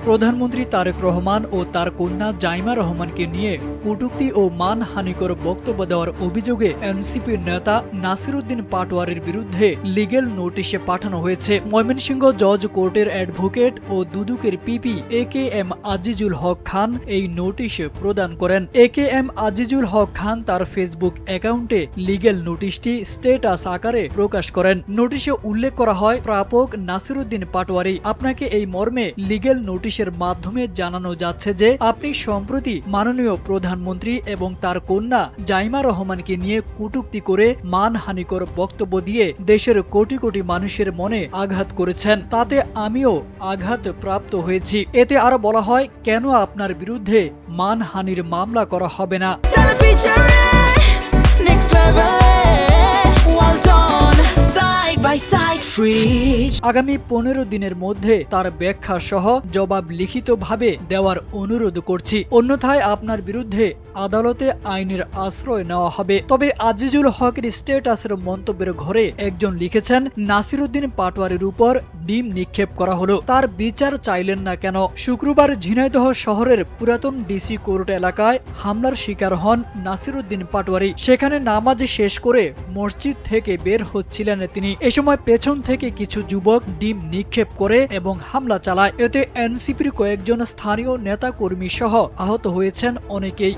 প্রধানমন্ত্রী তারেক রহমান ও তার কন্যা জাইমা রহমানকে নিয়ে কটূক্তি ও মানহানিকর বক্তব্য দেওয়ার অভিযোগে এনসিপির নেতা নাসিরউদ্দিন পাটোয়ারির বিরুদ্ধে লিগ্যাল নোটিশে পাঠানো হয়েছে। ময়মনসিংহ জজ কোর্টের অ্যাডভোকেট ও দুদকের পিপি AKM আজিজুল হক খান এই নোটিশ প্রদান করেন। AKM আজিজুল হক খান তার ফেসবুক অ্যাকাউন্টে লিগ্যাল নোটিশটি স্ট্যাটাস আকারে প্রকাশ করেন। নোটিশে উল্লেখ করা হয়, প্রাপক নাসিরউদ্দিন পাটোয়ারি, আপনাকে এই মর্মে লিগ্যাল নোটিশের মাধ্যমে জানানো যাচ্ছে যে আপনি সম্প্রতি মাননীয় প্রধানমন্ত্রী এবং তার কন্যা জাইমা রহমানকে নিয়ে কটূক্তি করে মানহানিকর বক্তব্য দিয়ে দেশের কোটি কোটি মানুষের মনে আঘাত করেছেন। তাতে আমিও আঘাত প্রাপ্ত হয়েছি। এতে আরো বলা হয়, কেন আপনার বিরুদ্ধে মানহানির মামলা করা হবে না। আগামী 15 দিনের মধ্যে তার ব্যাখ্যা সহ জবাব লিখিতভাবে দেওয়ার অনুরোধ করছি, অন্যথায় আপনার বিরুদ্ধে আদালতে আইনের আশ্রয় নেওয়া হবে। তবে আজিজুল হকের স্ট্যাটাসের মন্তব্যের ঘরে একজন লিখেছেন, নাসিরউদ্দিন পাটোয়ারির উপর ডিম নিক্ষেপ করা হলো, তার বিচার চাইলেন না কেন? শুক্রবার ঝিনাইদহ শহরের পুরাতন ডিসি কোর্ট এলাকায় হামলার শিকার হন নাসিরউদ্দিন পাটোয়ারি। সেখানে নামাজ শেষ করে মসজিদ থেকে বের হচ্ছিলেন তিনি। এ সময় পেছন থেকে কিছু যুবক ডিম নিক্ষেপ করে এবং হামলা চালায়। এতে এনসিপির কয়েকজন স্থানীয় নেতা কর্মী সহ আহত হয়েছেন অনেকেই।